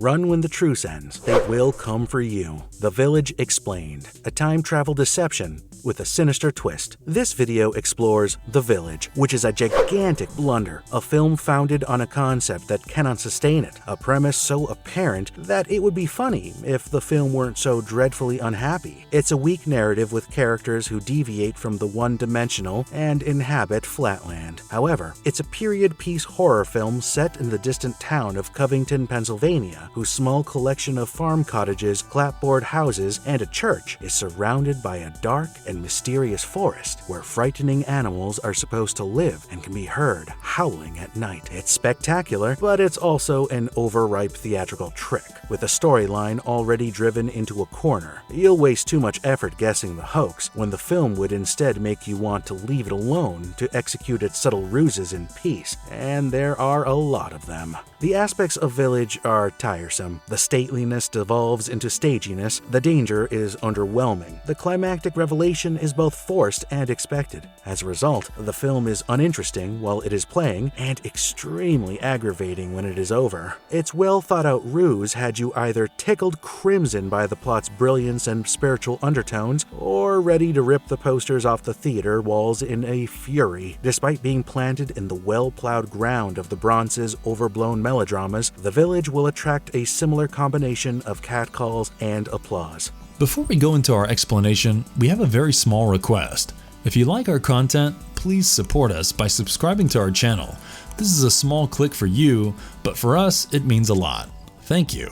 Run when the truce ends. They will come for you. The Village Explained. A time travel deception with a sinister twist. This video explores The Village, which is a gigantic blunder, a film founded on a concept that cannot sustain it, a premise so apparent that it would be funny if the film weren't so dreadfully unhappy. It's a weak narrative with characters who deviate from the one-dimensional and inhabit Flatland. However, it's a period-piece horror film set in the distant town of Covington, Pennsylvania, whose small collection of farm cottages, clapboard houses, and a church is surrounded by a dark and mysterious forest where frightening animals are supposed to live and can be heard howling at night. It's spectacular, but it's also an overripe theatrical trick, with a storyline already driven into a corner. You'll waste too much effort guessing the hoax when the film would instead make you want to leave it alone to execute its subtle ruses in peace, and there are a lot of them. The aspects of Village are tiresome. The stateliness devolves into staginess. The danger is underwhelming. The climactic revelation is both forced and expected. As a result, the film is uninteresting while it is playing and extremely aggravating when it is over. Its well-thought-out ruse had you either tickled crimson by the plot's brilliance and spiritual undertones, or ready to rip the posters off the theater walls in a fury. Despite being planted in the well-plowed ground of the Bronx's overblown melodramas, The Village will attract a similar combination of catcalls and applause. Before we go into our explanation, we have a very small request. If you like our content, please support us by subscribing to our channel. This is a small click for you, but for us, it means a lot. Thank you.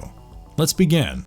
Let's begin.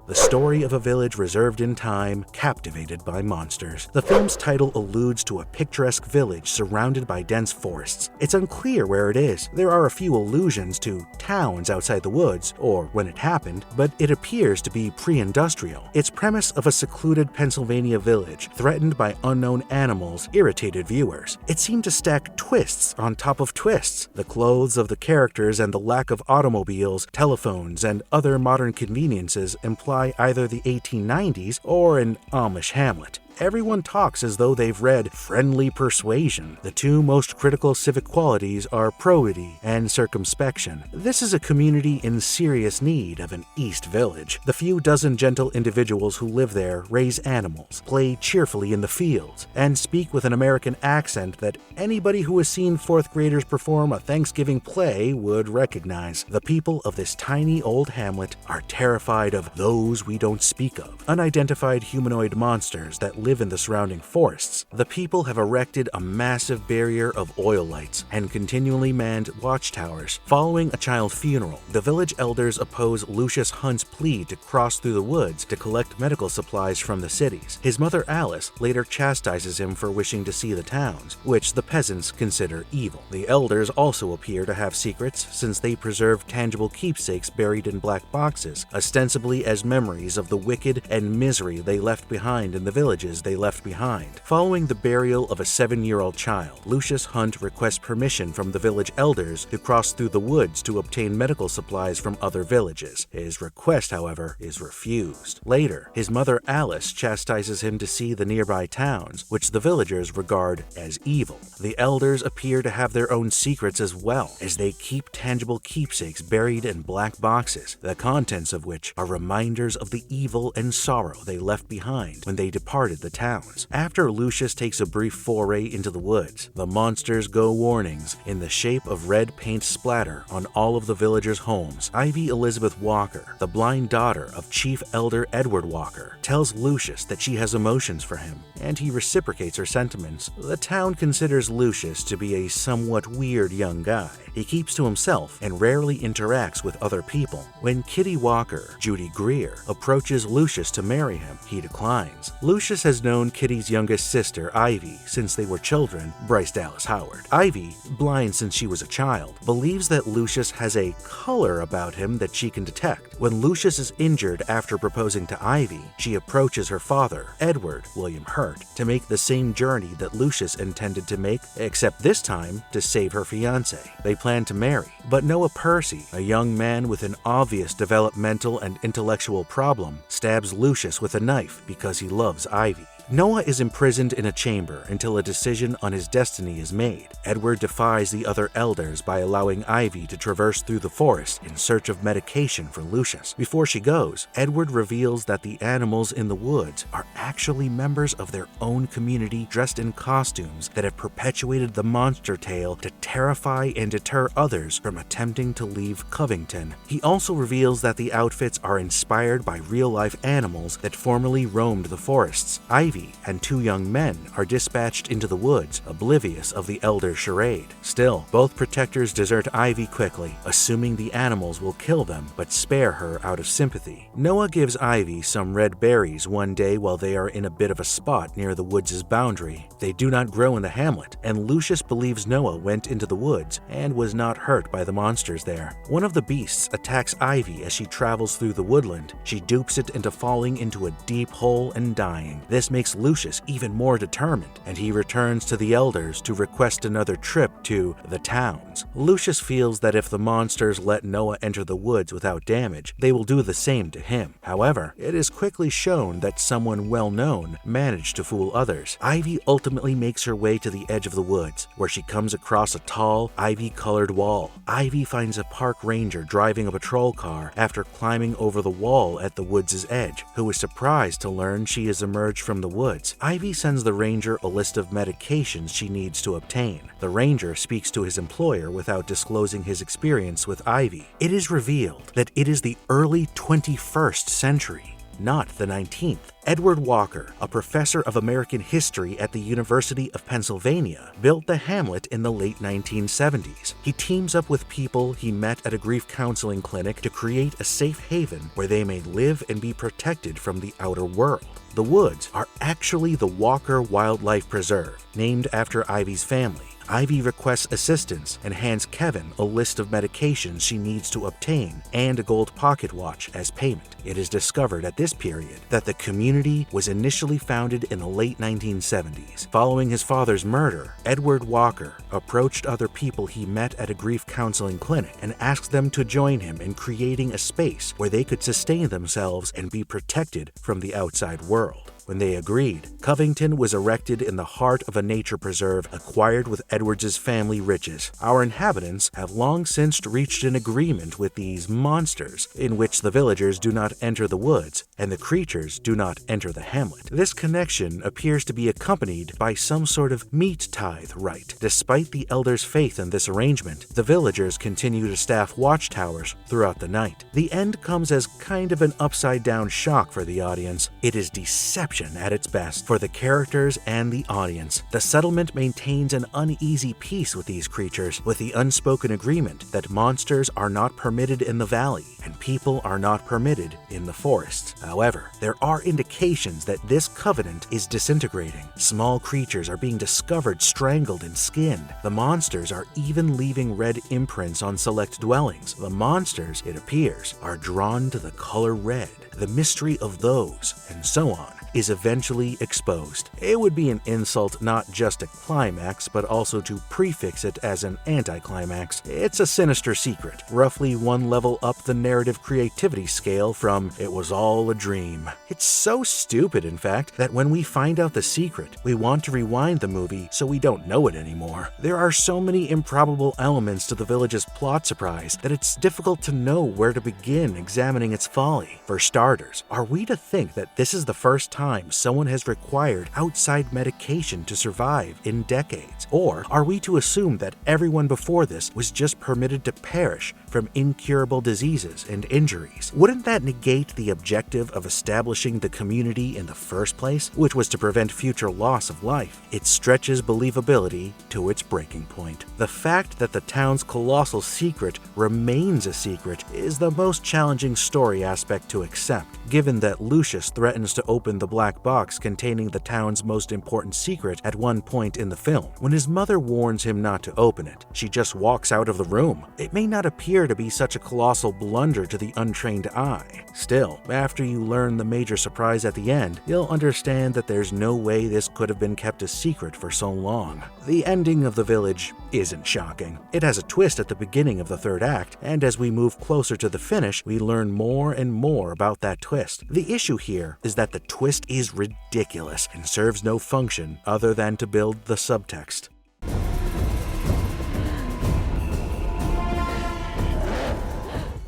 The story of a village reserved in time, captivated by monsters. The film's title alludes to a picturesque village surrounded by dense forests. It's unclear where it is. There are a few allusions to towns outside the woods, or when it happened, but it appears to be pre-industrial. Its premise of a secluded Pennsylvania village, threatened by unknown animals, irritated viewers. It seemed to stack twists on top of twists. The clothes of the characters and the lack of automobiles, telephones, and other modern conveniences imply either the 1890s or an Amish hamlet. Everyone talks as though they've read Friendly Persuasion. The two most critical civic qualities are probity and circumspection. This is a community in serious need of an East Village. The few dozen gentle individuals who live there raise animals, play cheerfully in the fields, and speak with an American accent that anybody who has seen fourth graders perform a Thanksgiving play would recognize. The people of this tiny old hamlet are terrified of those we don't speak of, unidentified humanoid monsters that live in the surrounding forests. The people have erected a massive barrier of oil lights and continually manned watchtowers. Following a child funeral, the village elders oppose Lucius Hunt's plea to cross through the woods to collect medical supplies from the cities. His mother Alice later chastises him for wishing to see the towns, which the peasants consider evil. The elders also appear to have secrets since they preserve tangible keepsakes buried in black boxes, ostensibly as memories of the wicked and misery they left behind in the villages they left behind. Following the burial of a 7-year-old child, Lucius Hunt requests permission from the village elders to cross through the woods to obtain medical supplies from other villages. His request, however, is refused. Later, his mother Alice chastises him to see the nearby towns, which the villagers regard as evil. The elders appear to have their own secrets as well, as they keep tangible keepsakes buried in black boxes, the contents of which are reminders of the evil and sorrow they left behind when they departed the towns. After Lucius takes a brief foray into the woods, the monsters go warnings in the shape of red paint splatter on all of the villagers' homes. Ivy Elizabeth Walker, the blind daughter of Chief Elder Edward Walker, tells Lucius that she has emotions for him, and he reciprocates her sentiments. The town considers Lucius to be a somewhat weird young guy. He keeps to himself and rarely interacts with other people. When Kitty Walker, Judy Greer, approaches Lucius to marry him, he declines. Lucius has known Kitty's youngest sister, Ivy, since they were children, Bryce Dallas Howard. Ivy, blind since she was a child, believes that Lucius has a color about him that she can detect. When Lucius is injured after proposing to Ivy, she approaches her father, Edward William Hurt, to make the same journey that Lucius intended to make, except this time to save her fiancé. They plan to marry, but Noah Percy, a young man with an obvious developmental and intellectual problem, stabs Lucius with a knife because he loves Ivy. Ivy. Noah is imprisoned in a chamber until a decision on his destiny is made. Edward defies the other elders by allowing Ivy to traverse through the forest in search of medication for Lucius. Before she goes, Edward reveals that the animals in the woods are actually members of their own community dressed in costumes that have perpetuated the monster tale to terrify and deter others from attempting to leave Covington. He also reveals that the outfits are inspired by real-life animals that formerly roamed the forests. Ivy and two young men are dispatched into the woods, oblivious of the elder charade. Still, both protectors desert Ivy quickly, assuming the animals will kill them but spare her out of sympathy. Noah gives Ivy some red berries one day while they are in a bit of a spot near the woods' boundary. They do not grow in the hamlet, and Lucius believes Noah went into the woods and was not hurt by the monsters there. One of the beasts attacks Ivy as she travels through the woodland. She dupes it into falling into a deep hole and dying. This makes Lucius even more determined, and he returns to the elders to request another trip to the towns. Lucius feels that if the monsters let Noah enter the woods without damage, they will do the same to him. However, it is quickly shown that someone well-known managed to fool others. Ivy ultimately makes her way to the edge of the woods, where she comes across a tall, ivy-colored wall. Ivy finds a park ranger driving a patrol car after climbing over the wall at the woods' edge, who is surprised to learn she has emerged from the woods. Ivy sends the ranger a list of medications she needs to obtain. The ranger speaks to his employer without disclosing his experience with Ivy. It is revealed that it is the early 21st century, not the 19th. Edward Walker, a professor of American history at the University of Pennsylvania, built the hamlet in the late 1970s. He teams up with people he met at a grief counseling clinic to create a safe haven where they may live and be protected from the outer world. The woods are actually the Walker Wildlife Preserve, named after Ivy's family. Ivy requests assistance and hands Kevin a list of medications she needs to obtain and a gold pocket watch as payment. It is discovered at this period that the community was initially founded in the late 1970s. Following his father's murder, Edward Walker approached other people he met at a grief counseling clinic and asked them to join him in creating a space where they could sustain themselves and be protected from the outside world. When they agreed, Covington was erected in the heart of a nature preserve acquired with Edwards' family riches. Our inhabitants have long since reached an agreement with these monsters, in which the villagers do not enter the woods and the creatures do not enter the hamlet. This connection appears to be accompanied by some sort of meat tithe rite. Despite the elders' faith in this arrangement, the villagers continue to staff watchtowers throughout the night. The end comes as kind of an upside-down shock for the audience. It is deception at its best for the characters and the audience. The settlement maintains an uneasy peace with these creatures, with the unspoken agreement that monsters are not permitted in the valley and people are not permitted in the forests. However, there are indications that this covenant is disintegrating. Small creatures are being discovered strangled and skinned. The monsters are even leaving red imprints on select dwellings. The monsters, it appears, are drawn to the color red. The mystery of those, and so on, is eventually exposed. It would be an insult not just to climax, but also to prefix it as an anticlimax. It's a sinister secret, roughly one level up the narrative creativity scale from "it was all a dream." It's so stupid, in fact, that when we find out the secret, we want to rewind the movie so we don't know it anymore. There are so many improbable elements to the village's plot surprise that it's difficult to know where to begin examining its folly. For starters, are we to think that this is the first time someone has required outside medication to survive in decades? Or are we to assume that everyone before this was just permitted to perish from incurable diseases and injuries? Wouldn't that negate the objective of establishing the community in the first place, which was to prevent future loss of life? It stretches believability to its breaking point. The fact that the town's colossal secret remains a secret is the most challenging story aspect to accept, given that Lucius threatens to open the black box containing the town's most important secret at one point in the film. When his mother warns him not to open it, she just walks out of the room. It may not appear appear to be such a colossal blunder to the untrained eye. Still, after you learn the major surprise at the end, you'll understand that there's no way this could have been kept a secret for so long. The ending of The Village isn't shocking. It has a twist at the beginning of the third act, and as we move closer to the finish, we learn more and more about that twist. The issue here is that the twist is ridiculous and serves no function other than to build the subtext.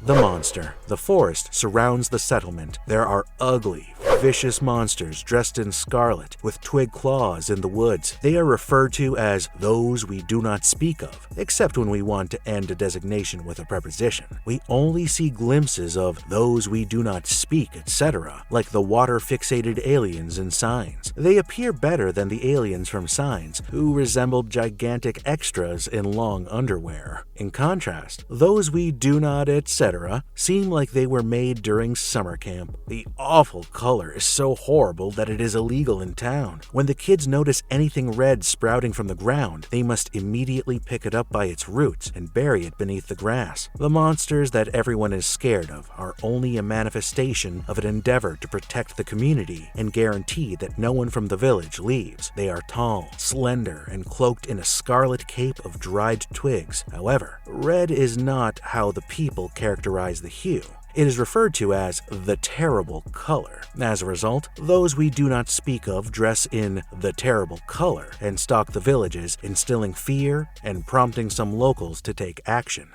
The monster. The forest surrounds the settlement. There are ugly, vicious monsters dressed in scarlet with twig claws in the woods. They are referred to as those we do not speak of, except when we want to end a designation with a preposition. We only see glimpses of those we do not speak, etc., like the water-fixated aliens in Signs. They appear better than the aliens from Signs, who resembled gigantic extras in long underwear. In contrast, those we do not, etc., seem like they were made during summer camp. The awful color is so horrible that it is illegal in town. When the kids notice anything red sprouting from the ground, they must immediately pick it up by its roots and bury it beneath the grass. The monsters that everyone is scared of are only a manifestation of an endeavor to protect the community and guarantee that no one from the village leaves. They are tall, slender, and cloaked in a scarlet cape of dried twigs. However, red is not how the people characterize the hue. It is referred to as the terrible color. As a result, those we do not speak of dress in the terrible color and stalk the villages, instilling fear and prompting some locals to take action.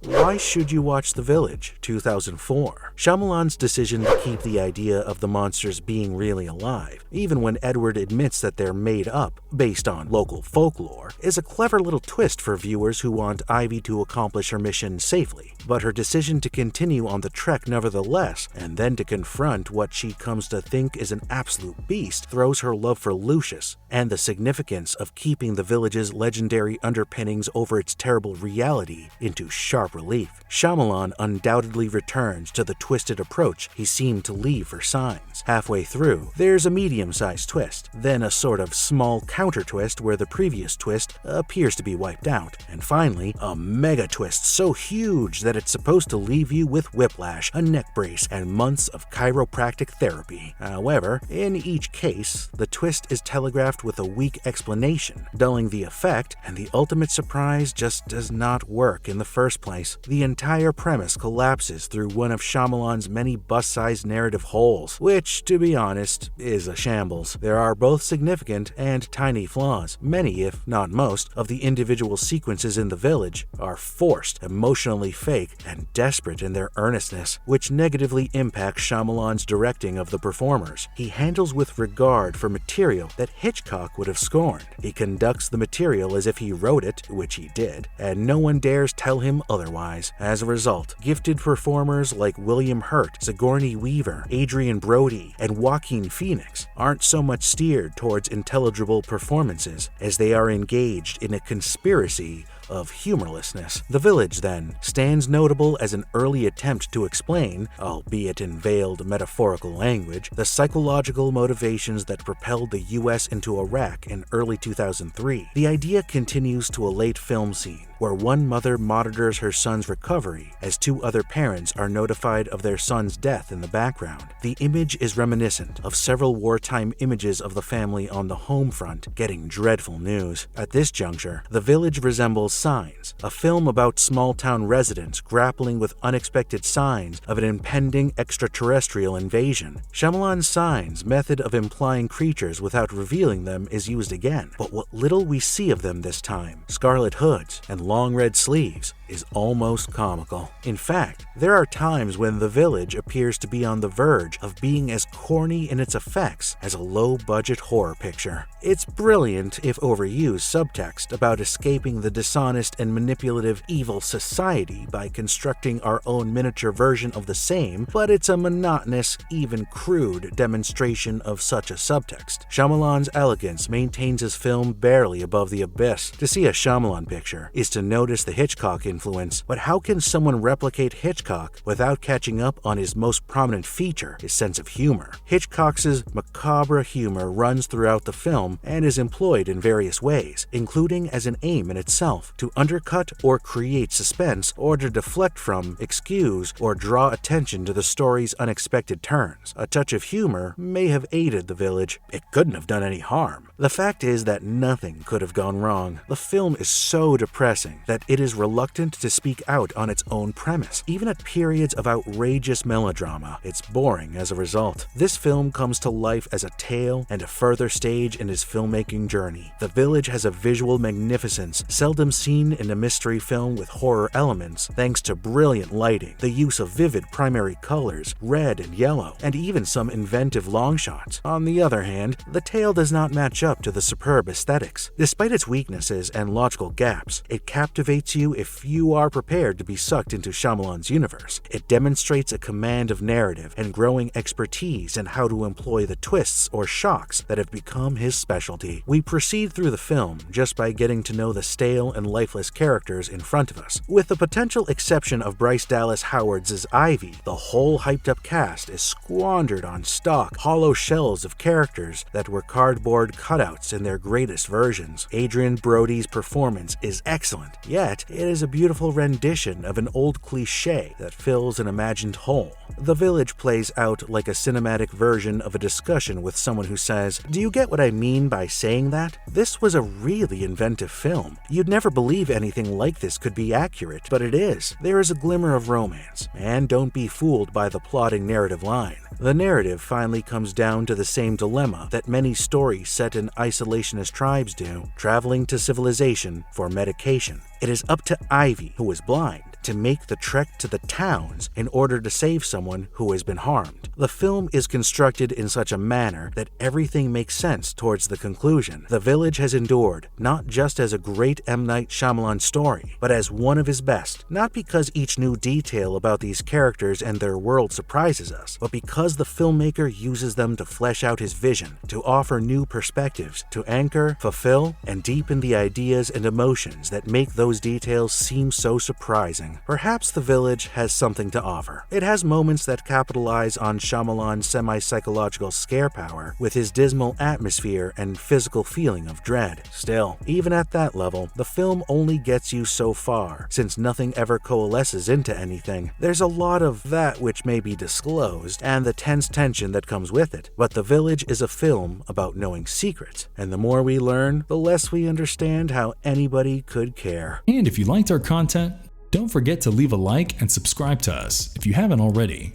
Why should you watch The Village, 2004? Shyamalan's decision to keep the idea of the monsters being really alive, even when Edward admits that they're made up, based on local folklore, is a clever little twist for viewers who want Ivy to accomplish her mission safely. But her decision to continue on the trek nevertheless, and then to confront what she comes to think is an absolute beast, throws her love for Lucius and the significance of keeping the village's legendary underpinnings over its terrible reality into sharp relief. Shyamalan undoubtedly returns to the twisted approach he seemed to leave for Signs. Halfway through, there's a medium-sized twist, then a sort of small counter-twist where the previous twist appears to be wiped out, and finally, a mega twist so huge that it's supposed to leave you with whiplash, a neck brace, and months of chiropractic therapy. However, in each case, the twist is telegraphed with a weak explanation, dulling the effect, and the ultimate surprise just does not work in the first place. The entire premise collapses through one of Shyamalan's many bus-sized narrative holes, which, to be honest, is a shambles. There are both significant and tiny flaws. Many, if not most, of the individual sequences in The Village are forced, emotionally fake, and desperate in their earnestness, which negatively impacts Shyamalan's directing of the performers. He handles with regard for material that Hitchcock would have scorned. He conducts the material as if he wrote it, which he did, and no one dares tell him otherwise. As a result, gifted performers like William Hurt, Sigourney Weaver, Adrian Brody, and Joaquin Phoenix aren't so much steered towards intelligible performances as they are engaged in a conspiracy of humorlessness. The Village, then, stands notable as an early attempt to explain, albeit in veiled metaphorical language, the psychological motivations that propelled the US into Iraq in early 2003. The idea continues to a late film scene, where one mother monitors her son's recovery as two other parents are notified of their son's death in the background. The image is reminiscent of several wartime images of the family on the home front getting dreadful news. At this juncture, The Village resembles Signs, a film about small-town residents grappling with unexpected signs of an impending extraterrestrial invasion. Shyamalan's Signs method of implying creatures without revealing them is used again, but what little we see of them this time, scarlet hoods and long red sleeves, is almost comical. In fact, there are times when The Village appears to be on the verge of being as corny in its effects as a low-budget horror picture. It's brilliant if overused subtext about escaping the dishonest and manipulative evil society by constructing our own miniature version of the same, but it's a monotonous, even crude demonstration of such a subtext. Shyamalan's elegance maintains his film barely above the abyss. To see a Shyamalan picture is to notice the Hitchcock influence, but how can someone replicate Hitchcock without catching up on his most prominent feature, his sense of humor? Hitchcock's macabre humor runs throughout the film and is employed in various ways, including as an aim in itself, to undercut or create suspense, or to deflect from, excuse, or draw attention to the story's unexpected turns. A touch of humor may have aided The Village. It couldn't have done any harm. The fact is that nothing could have gone wrong. The film is so depressing that it is reluctant to speak out on its own premise. Even at periods of outrageous melodrama, it's boring as a result. This film comes to life as a tale and a further stage in his filmmaking journey. The Village has a visual magnificence seldom seen in a mystery film with horror elements, thanks to brilliant lighting, the use of vivid primary colors, red and yellow, and even some inventive long shots. On the other hand, the tale does not match up to the superb aesthetics. Despite its weaknesses and logical gaps, it captivates you if you are prepared to be sucked into Shyamalan's universe. It demonstrates a command of narrative and growing expertise in how to employ the twists or shocks that have become his specialty. We proceed through the film just by getting to know the stale and lifeless characters in front of us. With the potential exception of Bryce Dallas Howard's Ivy, the whole hyped-up cast is squandered on stock, hollow shells of characters that were cardboard cutouts in their greatest versions. Adrian Brody's performance is excellent, yet it is a beautiful rendition of an old cliché that fills an imagined hole. The Village plays out like a cinematic version of a discussion with someone who says, "Do you get what I mean by saying that? This was a really inventive film. You'd never believe anything like this could be accurate, but it is. There is a glimmer of romance, and don't be fooled by the plodding narrative line." The narrative finally comes down to the same dilemma that many stories set in isolationist tribes do, traveling to civilization for medication. It is up to Ivy, who is blind, to make the trek to the towns in order to save someone who has been harmed. The film is constructed in such a manner that everything makes sense towards the conclusion. The Village has endured, not just as a great M. Night Shyamalan story, but as one of his best, not because each new detail about these characters and their world surprises us, but because the filmmaker uses them to flesh out his vision, to offer new perspectives, to anchor, fulfill, and deepen the ideas and emotions that make those details seem so surprising. Perhaps The Village has something to offer. It has moments that capitalize on Shyamalan's semi-psychological scare power with his dismal atmosphere and physical feeling of dread. Still, even at that level, the film only gets you so far, since nothing ever coalesces into anything. There's a lot of that which may be disclosed, and the tense tension that comes with it. But The Village is a film about knowing secrets, and the more we learn, the less we understand how anybody could care. And if you liked our content, don't forget to leave a like and subscribe to us if you haven't already.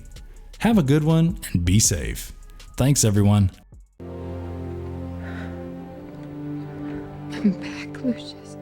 Have a good one and be safe. Thanks, everyone. I'm back, Lucius.